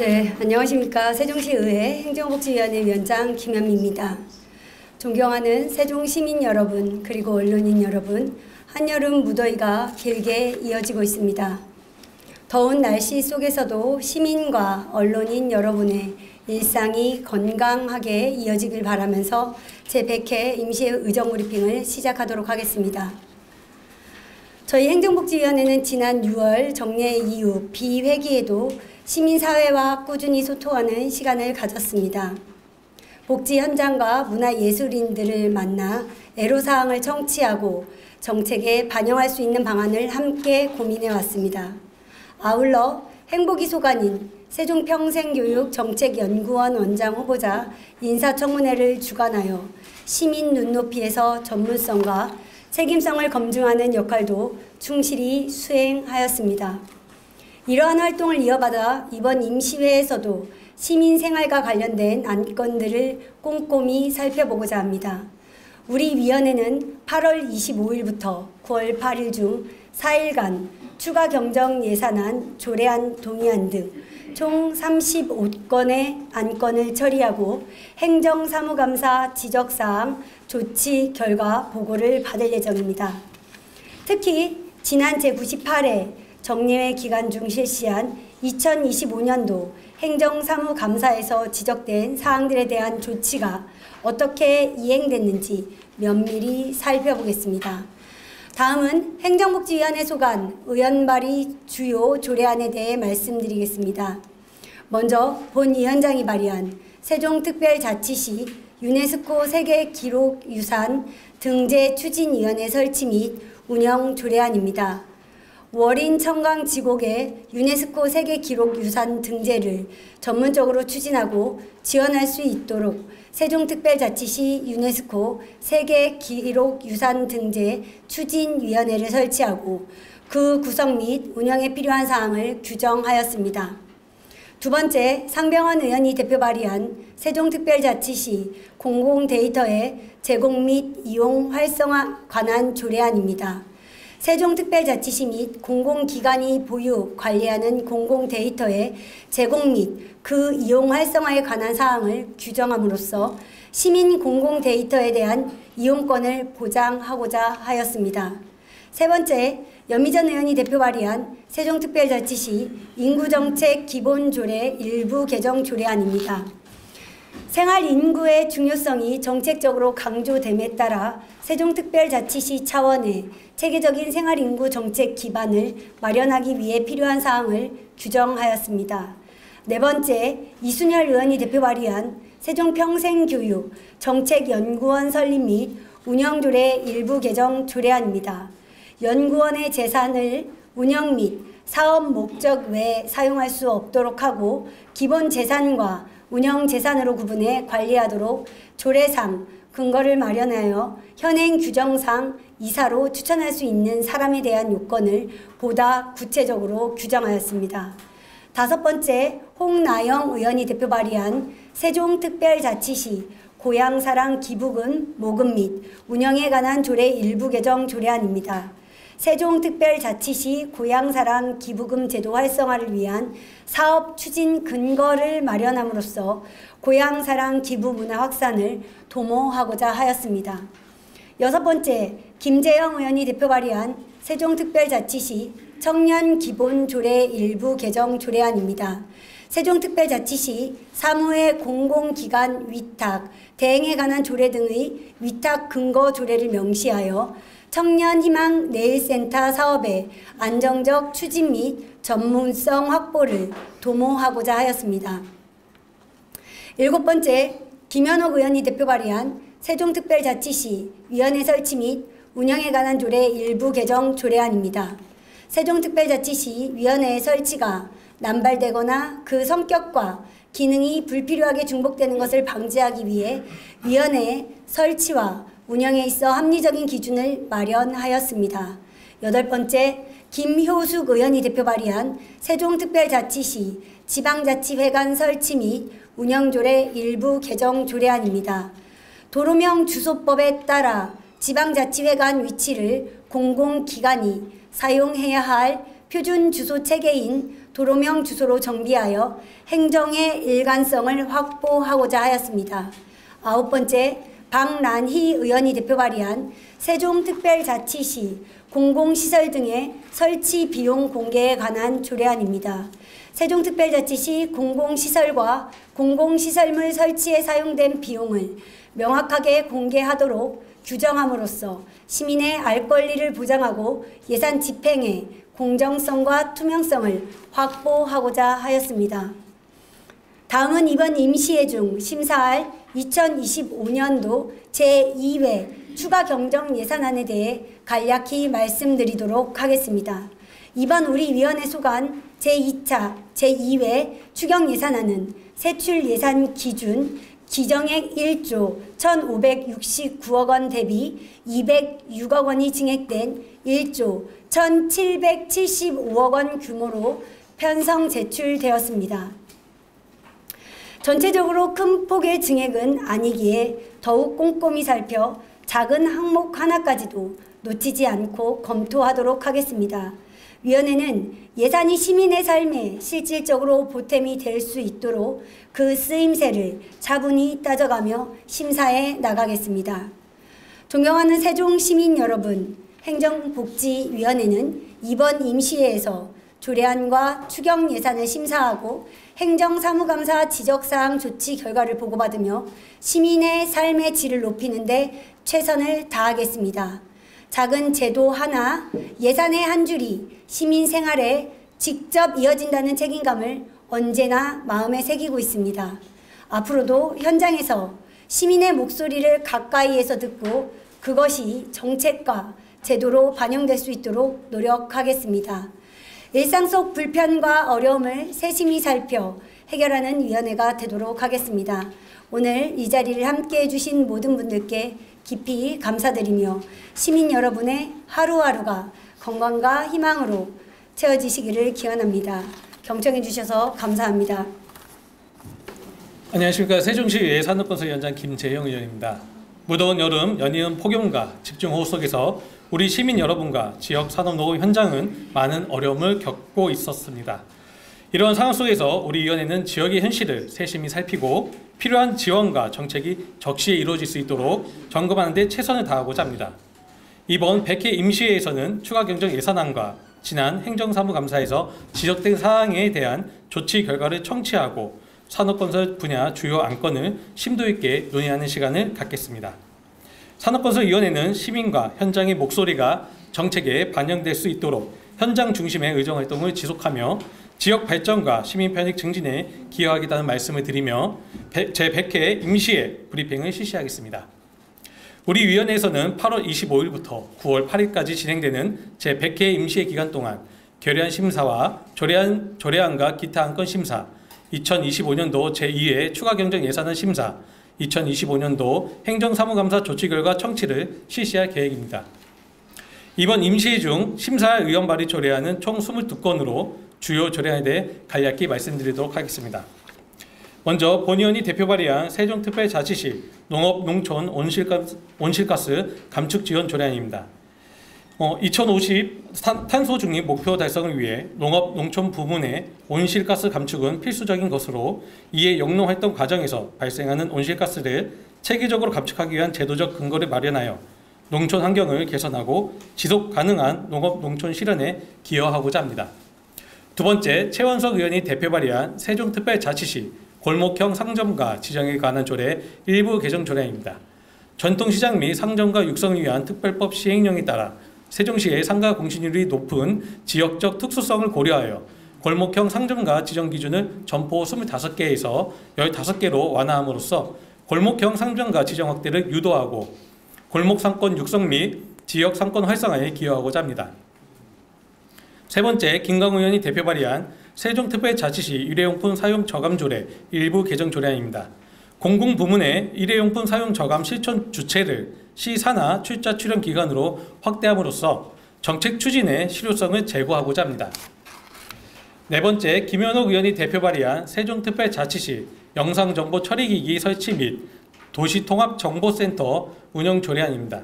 네, 안녕하십니까. 세종시의회 행정복지위원회 위원장 김현미입니다. 존경하는 세종시민 여러분, 그리고 언론인 여러분, 한여름 무더위가 길게 이어지고 있습니다. 더운 날씨 속에서도 시민과 언론인 여러분의 일상이 건강하게 이어지길 바라면서 제100회 임시의정브리핑을 시작하도록 하겠습니다. 저희 행정복지위원회는 지난 6월 정례 이후 비회기에도 시민사회와 꾸준히 소통하는 시간을 가졌습니다. 복지 현장과 문화예술인들을 만나 애로사항을 청취하고 정책에 반영할 수 있는 방안을 함께 고민해왔습니다. 아울러 행복이 소관인 세종평생교육정책연구원 원장 후보자 인사청문회를 주관하여 시민 눈높이에서 전문성과 책임성을 검증하는 역할도 충실히 수행하였습니다. 이러한 활동을 이어받아 이번 임시회에서도 시민 생활과 관련된 안건들을 꼼꼼히 살펴보고자 합니다. 우리 위원회는 8월 25일부터 9월 8일 중 4일간 추가 경정 예산안, 조례안, 동의안 등 총 35건의 안건을 처리하고 행정사무감사 지적사항 조치 결과 보고를 받을 예정입니다. 특히 지난 제98회 정례회 기간 중 실시한 2025년도 행정사무감사에서 지적된 사항들에 대한 조치가 어떻게 이행됐는지 면밀히 살펴보겠습니다. 다음은 행정복지위원회 소관 의원 발의 주요 조례안에 대해 말씀드리겠습니다. 먼저 본 위원장이 발의한 세종특별자치시 유네스코 세계기록유산 등재추진위원회 설치 및 운영 조례안입니다. 월인 청강지곡의 유네스코 세계기록유산 등재를 전문적으로 추진하고 지원할 수 있도록 세종특별자치시 유네스코 세계기록유산 등재 추진위원회를 설치하고 그 구성 및 운영에 필요한 사항을 규정하였습니다. 두 번째, 상병헌 의원이 대표 발의한 세종특별자치시 공공데이터의 제공 및 이용 활성화 관한 조례안입니다. 세종특별자치시 및 공공기관이 보유, 관리하는 공공데이터의 제공 및 그 이용 활성화에 관한 사항을 규정함으로써 시민 공공데이터에 대한 이용권을 보장하고자 하였습니다. 세 번째, 연미전 의원이 대표 발의한 세종특별자치시 인구정책 기본조례 일부 개정 조례안입니다. 생활인구의 중요성이 정책적으로 강조됨에 따라 세종특별자치시 차원의 체계적인 생활인구 정책 기반을 마련하기 위해 필요한 사항을 규정하였습니다. 네 번째, 이순열 의원이 대표 발의한 세종평생교육 정책연구원 설립 및 운영조례 일부 개정 조례안입니다. 연구원의 재산을 운영 및 사업 목적 외에 사용할 수 없도록 하고 기본 재산과 운영 재산으로 구분해 관리하도록 조례상 근거를 마련하여 현행 규정상 이사로 추천할 수 있는 사람에 대한 요건을 보다 구체적으로 규정하였습니다. 다섯 번째, 홍나영 의원이 대표 발의한 세종특별자치시 고향사랑 기부금 모금 및 운영에 관한 조례 일부 개정 조례안입니다. 세종특별자치시 고향사랑 기부금 제도 활성화를 위한 사업 추진 근거를 마련함으로써 고향사랑 기부 문화 확산을 도모하고자 하였습니다. 여섯 번째, 김재영 의원이 대표 발의한 세종특별자치시 청년기본조례 일부 개정 조례안입니다. 세종특별자치시 사무의 공공기관 위탁, 대행에 관한 조례 등의 위탁 근거 조례를 명시하여 청년희망 내일센터 사업의 안정적 추진 및 전문성 확보를 도모하고자 하였습니다. 일곱 번째, 김현옥 의원이 대표 발의한 세종특별자치시 위원회 설치 및 운영에 관한 조례 일부 개정 조례안입니다. 세종특별자치시 위원회의 설치가 남발되거나 그 성격과 기능이 불필요하게 중복되는 것을 방지하기 위해 위원회의 설치와 운영에 있어 합리적인 기준을 마련하였습니다. 여덟 번째, 김효숙 의원이 대표 발의한 세종특별자치시 지방자치회관 설치 및 운영조례 일부 개정 조례안입니다. 도로명 주소법에 따라 지방자치회관 위치를 공공기관이 사용해야 할 표준 주소 체계인 도로명 주소로 정비하여 행정의 일관성을 확보하고자 하였습니다. 9번째, 박란희 의원이 대표 발의한 세종특별자치시 공공시설 등의 설치 비용 공개에 관한 조례안입니다. 세종특별자치시 공공시설과 공공시설물 설치에 사용된 비용을 명확하게 공개하도록 규정함으로써 시민의 알 권리를 보장하고 예산 집행의 공정성과 투명성을 확보하고자 하였습니다. 다음은 이번 임시회 중 심사할 2025년도 제2회 추가 경정 예산안에 대해 간략히 말씀드리도록 하겠습니다. 이번 우리 위원회 소관 제2차 제2회 추경 예산안은 세출 예산 기준 기정액 1조 1,569억 원 대비 206억 원이 증액된 1조 1,775억 원 규모로 편성 제출되었습니다. 전체적으로 큰 폭의 증액은 아니기에 더욱 꼼꼼히 살펴 작은 항목 하나까지도 놓치지 않고 검토하도록 하겠습니다. 위원회는 예산이 시민의 삶에 실질적으로 보탬이 될 수 있도록 그 쓰임새를 차분히 따져가며 심사해 나가겠습니다. 존경하는 세종 시민 여러분, 행정복지위원회는 이번 임시회에서 조례안과 추경 예산을 심사하고 행정사무감사 지적사항 조치 결과를 보고받으며 시민의 삶의 질을 높이는 데 최선을 다하겠습니다. 작은 제도 하나, 예산의 한 줄이 시민 생활에 직접 이어진다는 책임감을 언제나 마음에 새기고 있습니다. 앞으로도 현장에서 시민의 목소리를 가까이에서 듣고 그것이 정책과 제도로 반영될 수 있도록 노력하겠습니다. 일상 속 불편과 어려움을 세심히 살펴 해결하는 위원회가 되도록 하겠습니다. 오늘 이 자리를 함께해 주신 모든 분들께 깊이 감사드리며 시민 여러분의 하루하루가 건강과 희망으로 채워지시기를 기원합니다. 경청해 주셔서 감사합니다. 안녕하십니까. 세종시 산업건설위원장 김재영 의원입니다. 무더운 여름 연이은 폭염과 집중호우 속에서 우리 시민 여러분과 지역 산업노조 현장은 많은 어려움을 겪고 있었습니다. 이러한 상황 속에서 우리 위원회는 지역의 현실을 세심히 살피고 필요한 지원과 정책이 적시에 이루어질 수 있도록 점검하는 데 최선을 다하고자 합니다. 이번 100회 임시회에서는 추가 경정 예산안과 지난 행정사무감사에서 지적된 사항에 대한 조치 결과를 청취하고 산업건설 분야 주요 안건을 심도 있게 논의하는 시간을 갖겠습니다. 산업건설위원회는 시민과 현장의 목소리가 정책에 반영될 수 있도록 현장 중심의 의정활동을 지속하며 지역 발전과 시민 편익 증진에 기여하겠다는 말씀을 드리며 제100회 임시회 브리핑을 실시하겠습니다. 우리 위원회에서는 8월 25일부터 9월 8일까지 진행되는 제100회 임시회 기간 동안 결의안 심사와 조례안과 기타 안건 심사, 2025년도 제2회 추가 경정 예산안 심사, 2025년도 행정사무감사 조치 결과 청취를 실시할 계획입니다. 이번 임시회 중 심사할 의원 발의 조례안은 총 22건으로 주요 조례안에 대해 간략히 말씀드리도록 하겠습니다. 먼저 본 의원이 대표 발의한 세종특별자치시 농업, 농촌, 온실가스 감축 지원 조례안입니다. 2050 탄소 중립 목표 달성을 위해 농업, 농촌 부문의 온실가스 감축은 필수적인 것으로 이에 영농활동 과정에서 발생하는 온실가스를 체계적으로 감축하기 위한 제도적 근거를 마련하여 농촌 환경을 개선하고 지속 가능한 농업, 농촌 실현에 기여하고자 합니다. 두 번째, 최원석 의원이 대표 발의한 세종특별자치시 골목형 상점가 지정에 관한 조례 일부 개정 조례입니다. 전통시장 및 상점가 육성을 위한 특별법 시행령에 따라 세종시의 상가 공시률이 높은 지역적 특수성을 고려하여 골목형 상점가 지정 기준을 점포 25개에서 15개로 완화함으로써 골목형 상점가 지정 확대를 유도하고 골목 상권 육성 및 지역 상권 활성화에 기여하고자 합니다. 세 번째, 김광우 의원이 대표 발의한 세종특별자치시 일회용품 사용 저감 조례 일부 개정 조례안입니다. 공공부문의 일회용품 사용 저감 실천 주체를 시 산하 출자 출연 기관으로 확대함으로써 정책 추진의 실효성을 제고하고자 합니다. 네 번째, 김현옥 의원이 대표 발의한 세종특별자치시 영상정보 처리기기 설치 및 도시통합정보센터 운영 조례안입니다.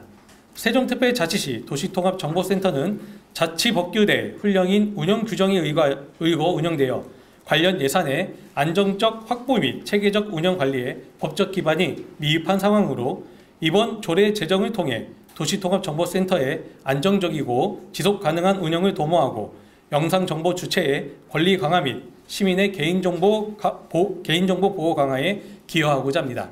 세종특별자치시 도시통합정보센터는 자치법규대 훈령인 운영 규정에 의거 운영되어 관련 예산의 안정적 확보 및 체계적 운영 관리에 법적 기반이 미흡한 상황으로 이번 조례 제정을 통해 도시통합정보센터의 안정적이고 지속 가능한 운영을 도모하고 영상정보 주체의 권리 강화 및 시민의 개인정보 보호 강화에 기여하고자 합니다.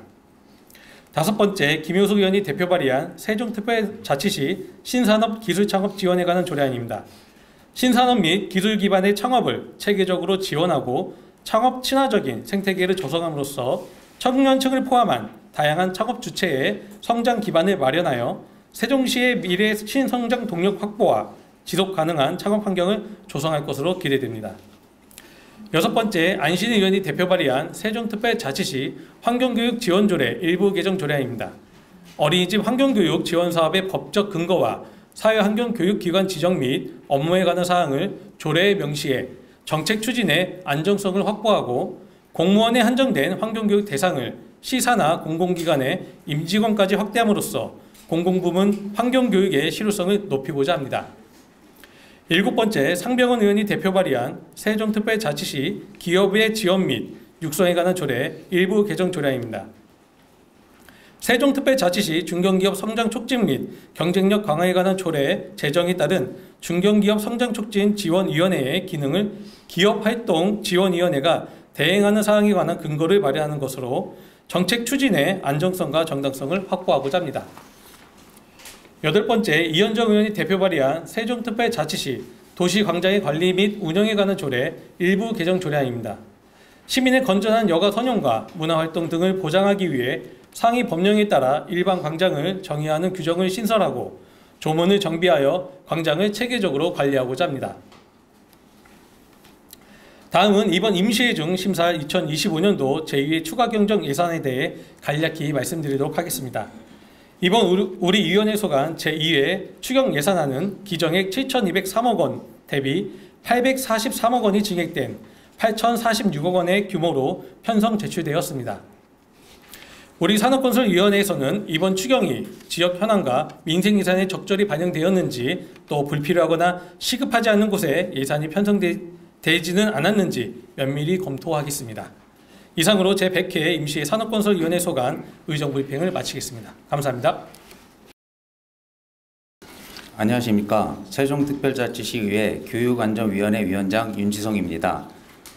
다섯 번째, 김효숙 의원이 대표 발의한 세종특별자치시 신산업기술창업 지원에 관한 조례안입니다. 신산업 및 기술 기반의 창업을 체계적으로 지원하고 창업 친화적인 생태계를 조성함으로써 청년층을 포함한 다양한 창업 주체의 성장 기반을 마련하여 세종시의 미래 신성장 동력 확보와 지속 가능한 창업 환경을 조성할 것으로 기대됩니다. 여섯 번째, 안신 의원이 대표 발의한 세종특별자치시 환경교육 지원조례 일부 개정 조례안입니다. 어린이집 환경교육 지원 사업의 법적 근거와 사회환경교육기관 지정 및 업무에 관한 사항을 조례에 명시해 정책 추진의 안정성을 확보하고 공무원에 한정된 환경교육 대상을 시사나 공공기관의 임직원까지 확대함으로써 공공부문 환경교육의 실효성을 높이고자 합니다. 일곱 번째, 상병원 의원이 대표 발의한 세종특별자치시 기업의 지원 및 육성에 관한 조례 일부 개정 조례안입니다. 세종특별자치시 중견기업 성장 촉진 및 경쟁력 강화에 관한 조례 제정에 따른 중견기업 성장 촉진 지원위원회의 기능을 기업활동 지원위원회가 대행하는 사항에 관한 근거를 마련하는 것으로 정책 추진의 안정성과 정당성을 확보하고자 합니다. 여덟 번째, 이현정 의원이 대표 발의한 세종특별자치시 도시광장의 관리 및 운영에 관한 조례 일부 개정 조례안입니다. 시민의 건전한 여가 선용과 문화활동 등을 보장하기 위해 상위 법령에 따라 일반 광장을 정의하는 규정을 신설하고 조문을 정비하여 광장을 체계적으로 관리하고자 합니다. 다음은 이번 임시회 중 심사할 2025년도 제2회 추가경정 예산에 대해 간략히 말씀드리도록 하겠습니다. 이번 우리 위원회 소관 제2회 추경 예산안은 기정액 7,203억 원 대비 843억 원이 증액된 8,046억 원의 규모로 편성 제출되었습니다. 우리 산업건설위원회에서는 이번 추경이 지역 현안과 민생 예산에 적절히 반영되었는지 또 불필요하거나 시급하지 않은 곳에 예산이 편성되지는 않았는지 면밀히 검토하겠습니다. 이상으로 제100회 임시회 산업건설위원회 소관 의정브리핑을 마치겠습니다. 감사합니다. 안녕하십니까. 세종특별자치시의회 교육안전위원회 위원장 윤지성입니다.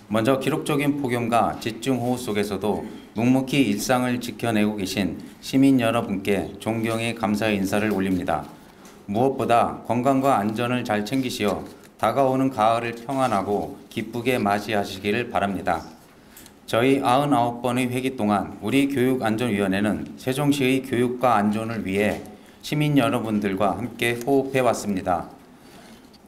먼저 기록적인 폭염과 집중호우 속에서도 묵묵히 일상을 지켜내고 계신 시민 여러분께 존경의 감사의 인사를 올립니다. 무엇보다 건강과 안전을 잘 챙기시어 다가오는 가을을 평안하고 기쁘게 맞이하시기를 바랍니다. 저희 99번의 회기 동안 우리 교육안전위원회는 세종시의 교육과 안전을 위해 시민 여러분들과 함께 호흡해왔습니다.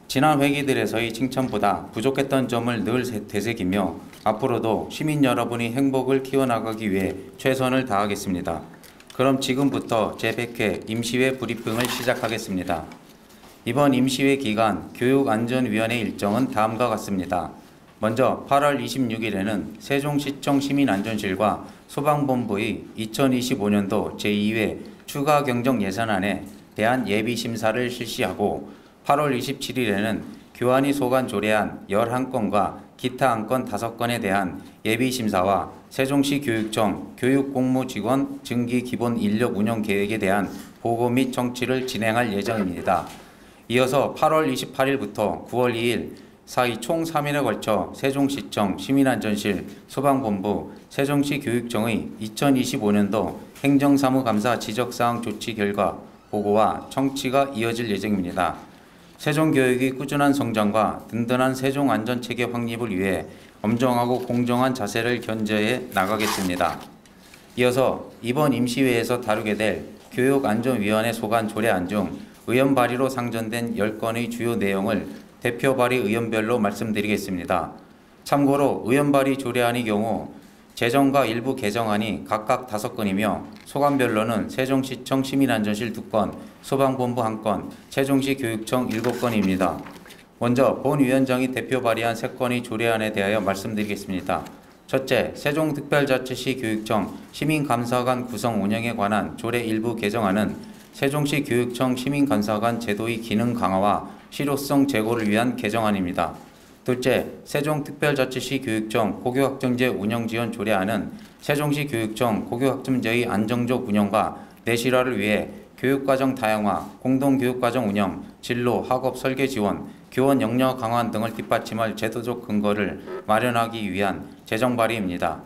지난 회기들에서의 칭찬보다 부족했던 점을 늘 되새기며 앞으로도 시민 여러분의 행복을 키워나가기 위해 최선을 다하겠습니다. 그럼 지금부터 제100회 임시회 브리핑을 시작하겠습니다. 이번 임시회 기간 교육안전위원회 일정은 다음과 같습니다. 먼저 8월 26일에는 세종시청 시민안전실과 소방본부의 2025년도 제2회 추가경정 예산안에 대한 예비심사를 실시하고 8월 27일에는 교안위 소관 조례안 11건과 기타 안건 5건에 대한 예비심사와 세종시 교육청 교육공무직원 증기 기본 인력 운영 계획에 대한 보고 및 청취를 진행할 예정입니다. 이어서 8월 28일부터 9월 2일 사이 총 3일에 걸쳐 세종시청 시민안전실 소방본부 세종시 교육청의 2025년도 행정사무감사 지적사항 조치 결과 보고와 청취가 이어질 예정입니다. 세종교육의 꾸준한 성장과 든든한 세종안전체계 확립을 위해 엄정하고 공정한 자세를 견제해 나가겠습니다. 이어서 이번 임시회에서 다루게 될 교육안전위원회 소관 조례안 중 의원 발의로 상정된 10건의 주요 내용을 대표 발의 의원별로 말씀드리겠습니다. 참고로 의원 발의 조례안의 경우 제정과 일부 개정안이 각각 5건이며 소관별로는 세종시청 시민안전실 2건, 소방본부 1건, 세종시 교육청 7건입니다. 먼저 본 위원장이 대표 발의한 3건의 조례안에 대하여 말씀드리겠습니다. 첫째, 세종특별자치시 교육청 시민감사관 구성 운영에 관한 조례 일부 개정안은 세종시 교육청 시민감사관 제도의 기능 강화와 실효성 제고를 위한 개정안입니다. 둘째, 세종특별자치시 교육청 고교학점제 운영지원 조례안은 세종시 교육청 고교학점제의 안정적 운영과 내실화를 위해 교육과정 다양화, 공동교육과정 운영, 진로, 학업 설계 지원, 교원 역량 강화 등을 뒷받침할 제도적 근거를 마련하기 위한 재정 발의입니다.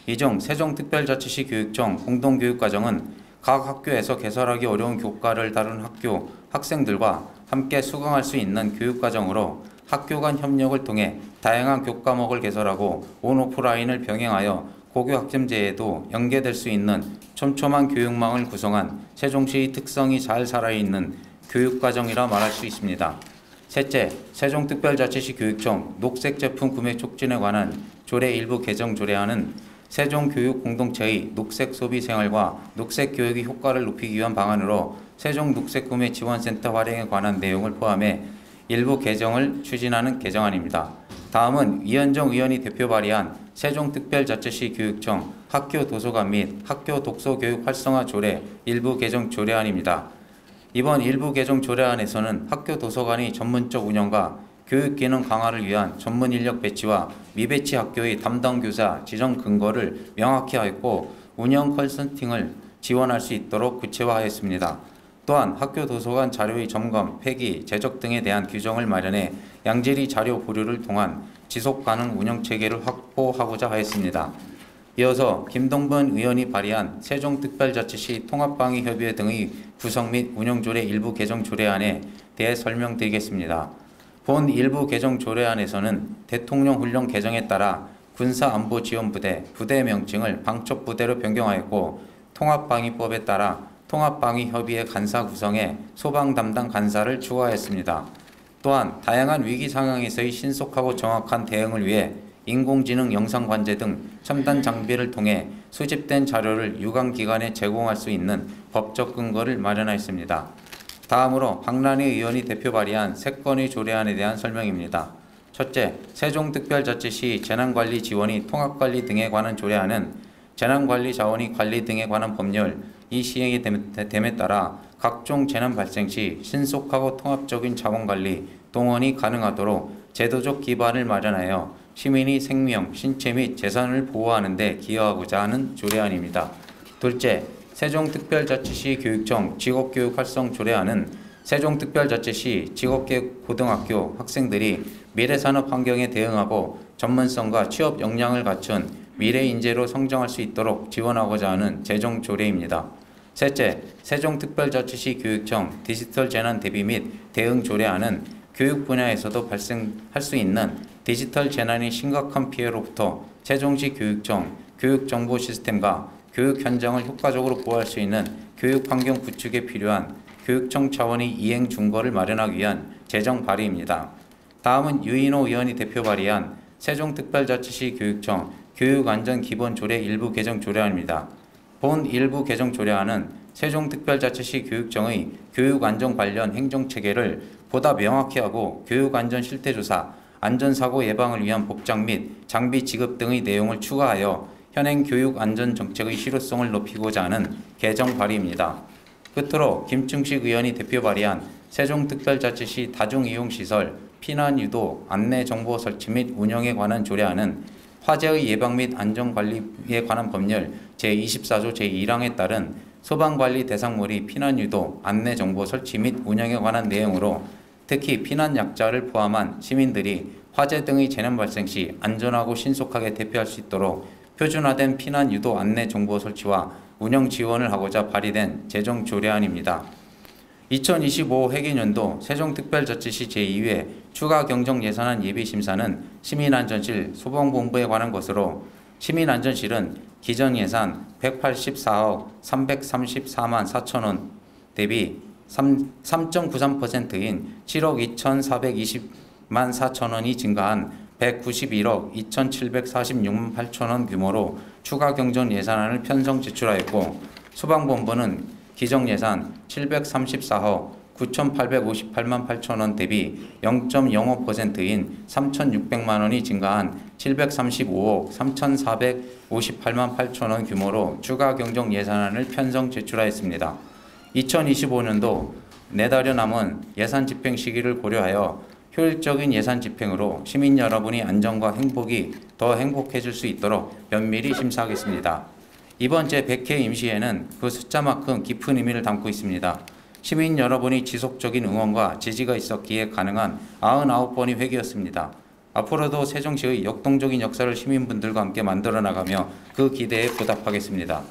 이중 세종특별자치시 교육청 공동교육과정은 각 학교에서 개설하기 어려운 교과를 다룬 학교, 학생들과 함께 수강할 수 있는 교육과정으로 학교 간 협력을 통해 다양한 교과목을 개설하고 온오프라인을 병행하여 고교학점제에도 연계될 수 있는 촘촘한 교육망을 구성한 세종시의 특성이 잘 살아있는 교육과정이라 말할 수 있습니다. 셋째, 세종특별자치시 교육청 녹색제품 구매 촉진에 관한 조례 일부 개정 조례안은 세종교육공동체의 녹색 소비 생활과 녹색 교육의 효과를 높이기 위한 방안으로 세종녹색구매 지원센터 활용에 관한 내용을 포함해 일부 개정을 추진하는 개정안입니다. 다음은 이현정 의원이 대표 발의한 세종특별자치시 교육청 학교 도서관 및 학교 독서교육 활성화 조례 일부 개정 조례안입니다. 이번 일부 개정 조례안에서는 학교 도서관의 전문적 운영과 교육 기능 강화를 위한 전문 인력 배치와 미배치 학교의 담당 교사 지정 근거를 명확히 하였고 운영 컨설팅을 지원할 수 있도록 구체화하였습니다. 또한 학교 도서관 자료의 점검, 폐기, 제적 등에 대한 규정을 마련해 양질의 자료 보류를 통한 지속 가능 운영 체계를 확보하고자 하였습니다. 이어서 김동번 의원이 발의한 세종특별자치시 통합방위협의회 등의 구성 및 운영조례 일부 개정 조례안에 대해 설명드리겠습니다. 본 일부 개정 조례안에서는 대통령훈련 개정에 따라 군사안보지원부대, 부대 명칭을 방첩부대로 변경하였고 통합방위법에 따라 통합방위협의회 간사 구성에 소방 담당 간사를 추가하였습니다. 또한 다양한 위기 상황에서의 신속하고 정확한 대응을 위해 인공지능 영상관제 등 첨단 장비를 통해 수집된 자료를 유관기관에 제공할 수 있는 법적 근거를 마련하였습니다. 다음으로 박란희 의원이 대표 발의한 3건의 조례안에 대한 설명입니다. 첫째, 세종특별자치시 재난관리 지원이 통합관리 등에 관한 조례안은 재난관리 자원의 관리 등에 관한 법률, 이 시행이 됨에 따라 각종 재난 발생 시 신속하고 통합적인 자원관리, 동원이 가능하도록 제도적 기반을 마련하여 시민의 생명, 신체 및 재산을 보호하는 데 기여하고자 하는 조례안입니다. 둘째, 세종특별자치시 교육청 직업교육 활성 조례안은 세종특별자치시 직업계획 고등학교 학생들이 미래산업 환경에 대응하고 전문성과 취업 역량을 갖춘 미래 인재로 성장할 수 있도록 지원하고자 하는 재정 조례입니다. 셋째, 세종특별자치시 교육청 디지털 재난 대비 및 대응 조례안은 교육 분야에서도 발생할 수 있는 디지털 재난이 심각한 피해로부터 세종시 교육청 교육정보 시스템과 교육 현장을 효과적으로 보호할 수 있는 교육환경 구축에 필요한 교육청 차원의 이행 준거를 마련하기 위한 재정 발의입니다. 다음은 유인호 의원이 대표 발의한 세종특별자치시 교육청 교육안전기본조례 일부 개정 조례안입니다. 본 일부 개정 조례안은 세종특별자치시 교육청의 교육안전 관련 행정체계를 보다 명확히 하고 교육안전 실태조사, 안전사고 예방을 위한 복장 및 장비 지급 등의 내용을 추가하여 현행 교육안전정책의 실효성을 높이고자 하는 개정 발의입니다. 끝으로 김충식 의원이 대표 발의한 세종특별자치시 다중이용시설 피난유도 안내정보 설치 및 운영에 관한 조례안은 화재의 예방 및 안전관리에 관한 법률 제24조 제1항에 따른 소방관리 대상물의 피난유도 안내정보 설치 및 운영에 관한 내용으로 특히 피난약자를 포함한 시민들이 화재 등의 재난 발생 시 안전하고 신속하게 대피할 수 있도록 표준화된 피난유도 안내정보 설치와 운영 지원을 하고자 발의된 재정 조례안입니다. 2025 회계연도 세종특별자치시 제2회 추가 경정 예산안 예비심사는 시민안전실 소방본부에 관한 것으로 시민안전실은 기존 예산 184억 334만 4천원 대비 3.93%인 7억 2,420만 4천원이 증가한 191억 2,746만 8천원 규모로 추가 경정 예산안을 편성 제출하였고 소방본부는 기정 예산 734억 9,858만 8천원 대비 0.05%인 3,600만 원이 증가한 735억 3,458만 8천원 규모로 추가 경정 예산안을 편성 제출하였습니다. 2025년도 내달여 남은 예산 집행 시기를 고려하여 효율적인 예산 집행으로 시민 여러분이 안전과 행복이 더 행복해질 수 있도록 면밀히 심사하겠습니다. 이번 제100회 임시회는 그 숫자만큼 깊은 의미를 담고 있습니다. 시민 여러분이 지속적인 응원과 지지가 있었기에 가능한 99번의 회기였습니다. 앞으로도 세종시의 역동적인 역사를 시민분들과 함께 만들어 나가며 그 기대에 보답하겠습니다.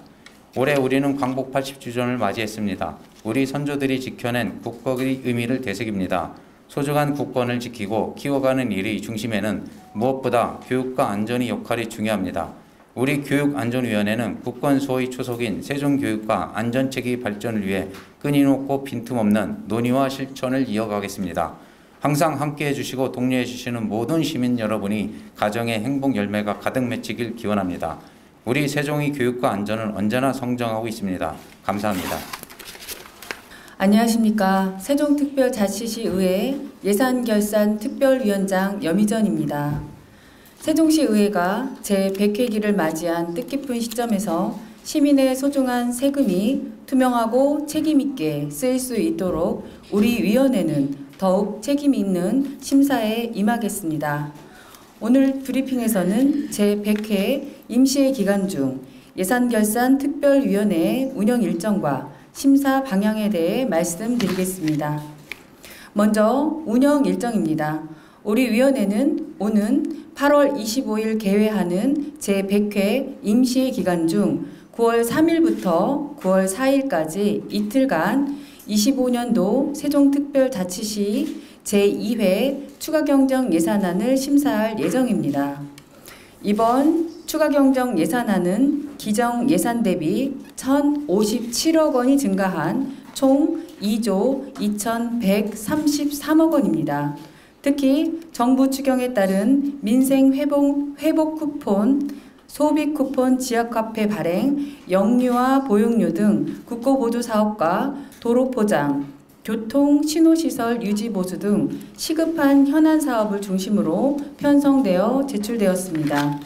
올해 우리는 광복 80주년을 맞이했습니다. 우리 선조들이 지켜낸 국격의 의미를 되새깁니다. 소중한 국권을 지키고 키워가는 일의 중심에는 무엇보다 교육과 안전의 역할이 중요합니다. 우리 교육안전위원회는 국권 수호의 초석인 세종교육과 안전체계 발전을 위해 끊임없고 빈틈없는 논의와 실천을 이어가겠습니다. 항상 함께해 주시고 독려해 주시는 모든 시민 여러분이 가정의 행복 열매가 가득 맺히길 기원합니다. 우리 세종의 교육과 안전은 언제나 성장하고 있습니다. 감사합니다. 안녕하십니까. 세종특별자치시의회 예산결산특별위원장 염희전입니다. 세종시의회가 제100회기를 맞이한 뜻깊은 시점에서 시민의 소중한 세금이 투명하고 책임있게 쓰일 수 있도록 우리 위원회는 더욱 책임있는 심사에 임하겠습니다. 오늘 브리핑에서는 제100회 임시회 기간 중 예산결산특별위원회의 운영 일정과 심사 방향에 대해 말씀드리겠습니다. 먼저 운영 일정입니다. 우리 위원회는 오는 8월 25일 개회하는 제100회 임시회 기간 중 9월 3일부터 9월 4일까지 이틀간 25년도 세종특별자치시 제2회 추가경정 예산안을 심사할 예정입니다. 이번 추가경정 예산안은 기정 예산 대비 1,057억 원이 증가한 총 2조 2,133억 원입니다. 특히 정부 추경에 따른 민생 회복 쿠폰, 소비 쿠폰 지역화폐 발행, 영유아 보육료 등 국고보조 사업과 도로 포장, 교통 신호시설 유지 보수 등 시급한 현안 사업을 중심으로 편성되어 제출되었습니다.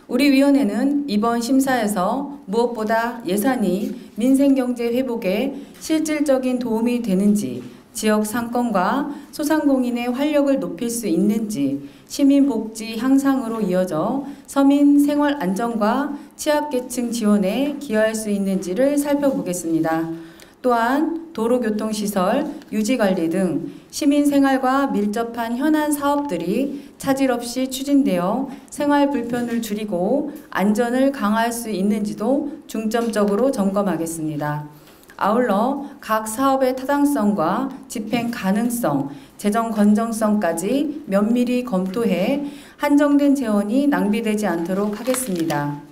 우리 위원회는 이번 심사에서 무엇보다 예산이 민생경제 회복에 실질적인 도움이 되는지, 지역 상권과 소상공인의 활력을 높일 수 있는지, 시민 복지 향상으로 이어져 서민 생활 안정과 취약계층 지원에 기여할 수 있는지를 살펴보겠습니다. 또한 도로교통시설, 유지관리 등 시민 생활과 밀접한 현안 사업들이 차질 없이 추진되어 생활 불편을 줄이고 안전을 강화할 수 있는지도 중점적으로 점검하겠습니다. 아울러 각 사업의 타당성과 집행 가능성, 재정 건전성까지 면밀히 검토해 한정된 재원이 낭비되지 않도록 하겠습니다.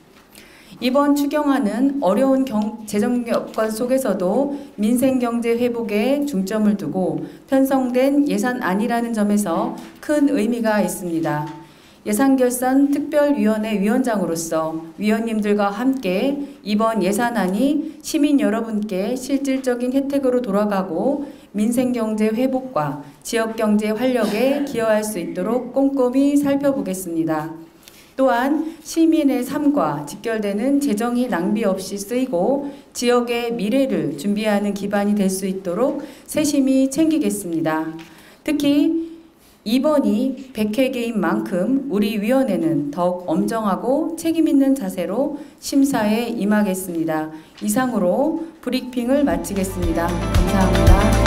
이번 추경안은 어려운 재정 여건 속에서도 민생경제 회복에 중점을 두고 편성된 예산안이라는 점에서 큰 의미가 있습니다. 예산결산특별위원회 위원장으로서 위원님들과 함께 이번 예산안이 시민 여러분께 실질적인 혜택으로 돌아가고 민생경제 회복과 지역경제 활력에 기여할 수 있도록 꼼꼼히 살펴보겠습니다. 또한 시민의 삶과 직결되는 재정이 낭비 없이 쓰이고 지역의 미래를 준비하는 기반이 될 수 있도록 세심히 챙기겠습니다. 특히 이번이 100회기인 만큼 우리 위원회는 더욱 엄정하고 책임있는 자세로 심사에 임하겠습니다. 이상으로 브리핑을 마치겠습니다. 감사합니다.